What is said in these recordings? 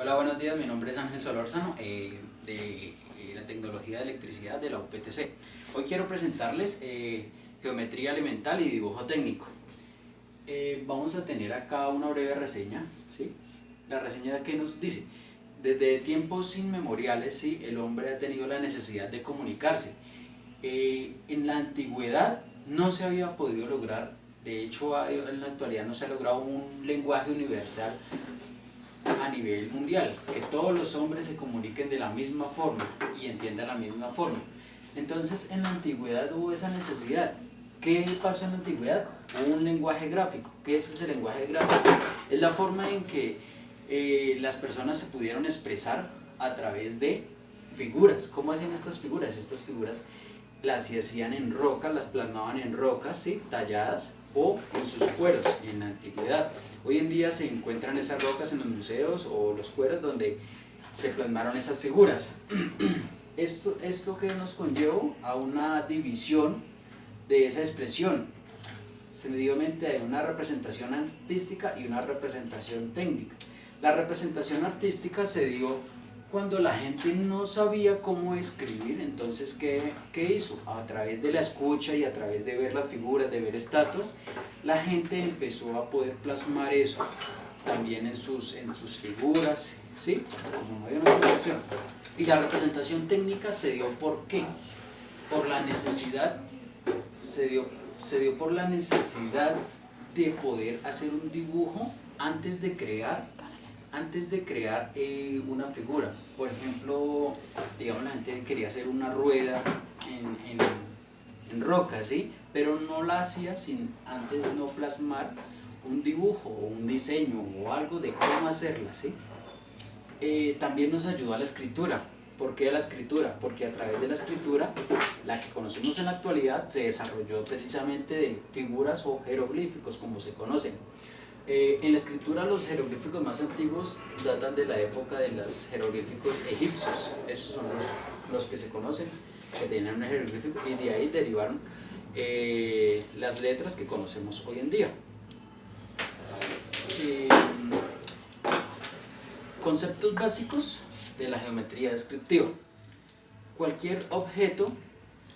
Hola, buenos días, mi nombre es Ángel Solórzano de la tecnología de electricidad de la UPTC. Hoy quiero presentarles geometría elemental y dibujo técnico. Vamos a tener acá una breve reseña, ¿sí? La reseña que nos dice: desde tiempos inmemoriales, ¿sí?, el hombre ha tenido la necesidad de comunicarse. En la antigüedad no se había podido lograr, de hecho en la actualidad no se ha logrado un lenguaje universal a nivel mundial, que todos los hombres se comuniquen de la misma forma y entiendan la misma forma. Entonces en la antigüedad hubo esa necesidad. ¿Qué pasó en la antigüedad? Hubo un lenguaje gráfico. ¿Qué es ese lenguaje gráfico? Es la forma en que las personas se pudieron expresar a través de figuras. ¿Cómo hacían estas figuras? Estas figuras las hacían en rocas, las plasmaban en rocas, ¿sí?, talladas, o en sus cueros en la antigüedad. Hoy en día se encuentran esas rocas en los museos o los cueros donde se plasmaron esas figuras. Esto que nos conllevó a una división de esa expresión. Sencillamente hay una representación artística y una representación técnica. La representación artística se dio cuando la gente no sabía cómo escribir. Entonces ¿qué hizo? A través de la escucha y a través de ver las figuras, de ver estatuas, la gente empezó a poder plasmar eso también en sus figuras, ¿sí? Como no había una explicación. Y la representación técnica se dio ¿por qué? Por la necesidad, se dio por la necesidad de poder hacer un dibujo antes de crear una figura. Por ejemplo, digamos, la gente quería hacer una rueda en roca, ¿sí?, pero no la hacía sin antes no plasmar un dibujo o un diseño o algo de cómo hacerla, ¿sí? También nos ayuda la escritura. ¿Por qué la escritura? Porque a través de la escritura, la que conocemos en la actualidad, se desarrolló precisamente de figuras o jeroglíficos, como se conocen. En la escritura, los jeroglíficos más antiguos datan de la época de los jeroglíficos egipcios. Esos son los que se conocen, que tenían un jeroglífico, y de ahí derivaron las letras que conocemos hoy en día. Conceptos básicos de la geometría descriptiva. Cualquier objeto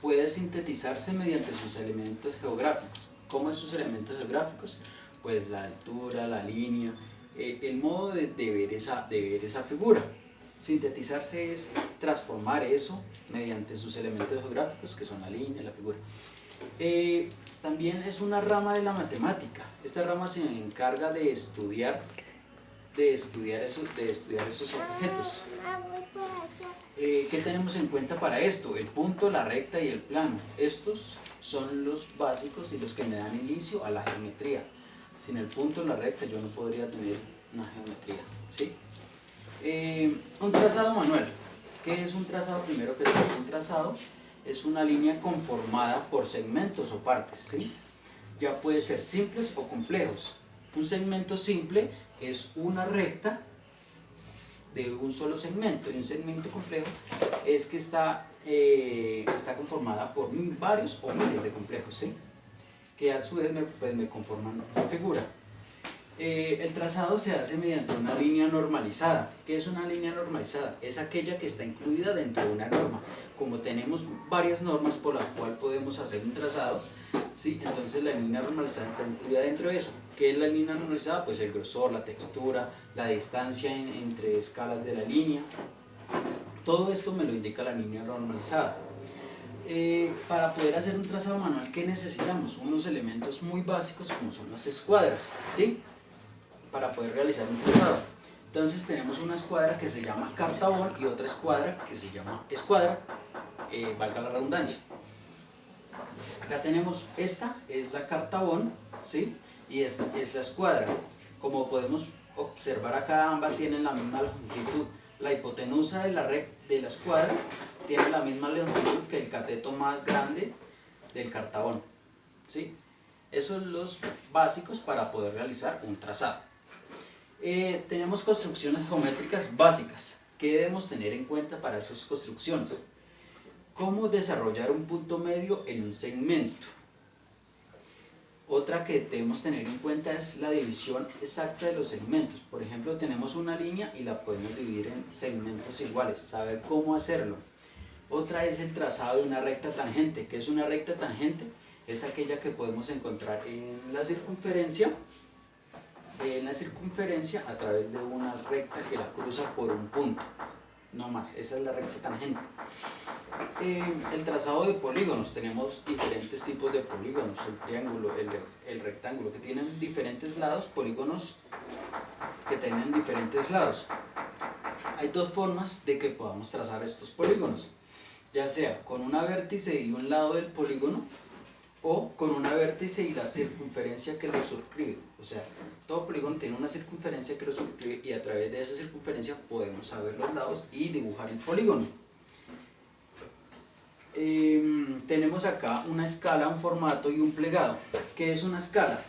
puede sintetizarse mediante sus elementos geográficos. ¿Cómo es sus elementos geográficos? Pues la altura, la línea, el modo de ver esa figura. Sintetizarse es transformar eso mediante sus elementos geográficos, que son la línea, la figura. También es una rama de la matemática. Esta rama se encarga de estudiar esos objetos. ¿Qué tenemos en cuenta para esto? El punto, la recta y el plano. Estos son los básicos y los que me dan inicio a la geometría. Sin el punto, la recta, yo no podría tener una geometría, ¿sí? Un trazado manual. ¿Qué es un trazado? Primero que todo, un trazado es una línea conformada por segmentos o partes, ¿sí? Ya puede ser simples o complejos. Un segmento simple es una recta de un solo segmento, y un segmento complejo es que está conformada por varios o miles de complejos, ¿sí?, que a su vez me conforman la figura. El trazado se hace mediante una línea normalizada. ¿Qué es una línea normalizada? Es aquella que está incluida dentro de una norma. Como tenemos varias normas por las cuales podemos hacer un trazado, ¿sí?, entonces la línea normalizada está incluida dentro de eso. ¿Qué es la línea normalizada? Pues el grosor, la textura, la distancia entre escalas de la línea. Todo esto me lo indica la línea normalizada. Para poder hacer un trazado manual, ¿qué necesitamos? Unos elementos muy básicos como son las escuadras, ¿sí?, para poder realizar un trazado. Entonces tenemos una escuadra que se llama cartabón y otra escuadra que se llama escuadra, valga la redundancia. Acá tenemos, esta es la cartabón, ¿sí?, y esta es la escuadra. Como podemos observar acá, ambas tienen la misma longitud. La hipotenusa de la escuadra tiene la misma longitud que el cateto más grande del cartabón, ¿sí? Esos son los básicos para poder realizar un trazado. Tenemos construcciones geométricas básicas. ¿Qué debemos tener en cuenta para esas construcciones? ¿Cómo desarrollar un punto medio en un segmento? Otra que debemos tener en cuenta es la división exacta de los segmentos. Por ejemplo, tenemos una línea y la podemos dividir en segmentos iguales, saber cómo hacerlo. Otra es el trazado de una recta tangente. ¿Qué es una recta tangente? Es aquella que podemos encontrar en la circunferencia a través de una recta que la cruza por un punto. No más, esa es la recta tangente. El trazado de polígonos, tenemos diferentes tipos de polígonos, el triángulo, el rectángulo, que tienen diferentes lados, polígonos que tienen diferentes lados. Hay dos formas de que podamos trazar estos polígonos, ya sea con una vértice y un lado del polígono, o con una vértice y la circunferencia que lo suscribe. O sea, todo polígono tiene una circunferencia que lo suscribe y a través de esa circunferencia podemos saber los lados y dibujar el polígono. Tenemos acá una escala, un formato y un plegado. ¿Qué es una escala?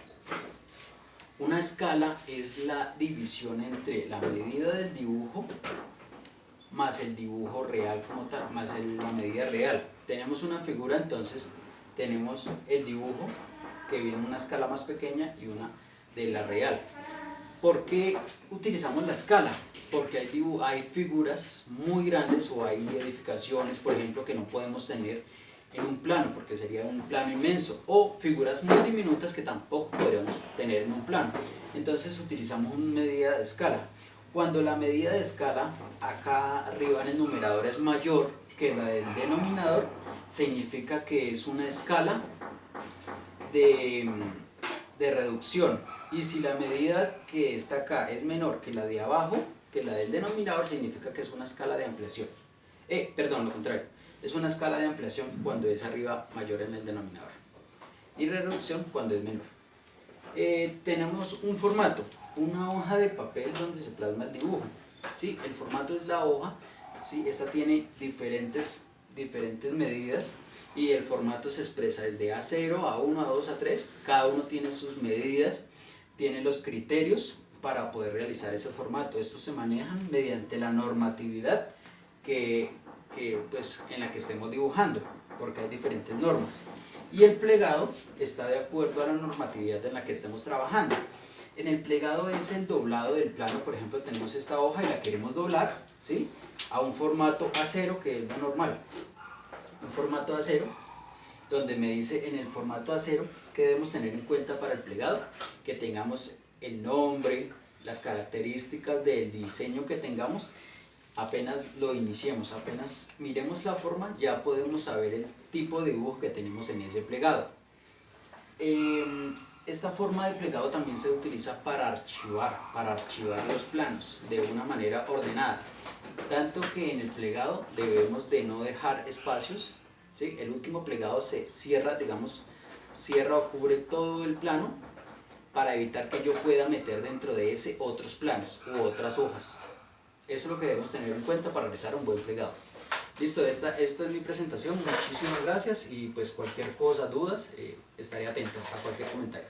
Una escala es la división entre la medida del dibujo más el dibujo real como tal, más la medida real. Tenemos una figura, entonces tenemos el dibujo que viene en una escala más pequeña y una de la real. ¿Por qué utilizamos la escala? Porque hay figuras muy grandes o hay edificaciones, por ejemplo, que no podemos tener en un plano porque sería un plano inmenso, o figuras muy diminutas que tampoco podríamos tener en un plano. Entonces utilizamos una medida de escala. Cuando la medida de escala acá arriba en el numerador es mayor que la del denominador, significa que es una escala de reducción, y si la medida que está acá es menor que la de abajo, que la del denominador, significa que es una escala de ampliación. Perdón, lo contrario, es una escala de ampliación cuando es arriba mayor en el denominador y reducción cuando es menor. Tenemos un formato, una hoja de papel donde se plasma el dibujo. ¿Sí? El formato es la hoja, ¿sí? Esta tiene diferentes medidas y el formato se expresa desde A0, A1, A2, A3. Cada uno tiene sus medidas, tiene los criterios para poder realizar ese formato. Estos se manejan mediante la normatividad pues, en la que estemos dibujando, porque hay diferentes normas. Y el plegado está de acuerdo a la normatividad en la que estemos trabajando. En el plegado es el doblado del plano. Por ejemplo, tenemos esta hoja y la queremos doblar, ¿sí?, a un formato A0, que es lo normal. Un formato A0, donde me dice en el formato A0 que debemos tener en cuenta para el plegado, que tengamos el nombre, las características del diseño que tengamos. Apenas lo iniciemos, apenas miremos la forma, ya podemos saber el tipo de dibujo que tenemos en ese plegado. Esta forma de plegado también se utiliza para archivar los planos de una manera ordenada, tanto que en el plegado debemos de no dejar espacios, ¿sí? El último plegado se cierra, digamos, cierra o cubre todo el plano para evitar que yo pueda meter dentro de ese otros planos u otras hojas. Eso es lo que debemos tener en cuenta para realizar un buen plegado. Listo, esta es mi presentación. Muchísimas gracias y pues cualquier cosa, dudas, estaré atento a cualquier comentario.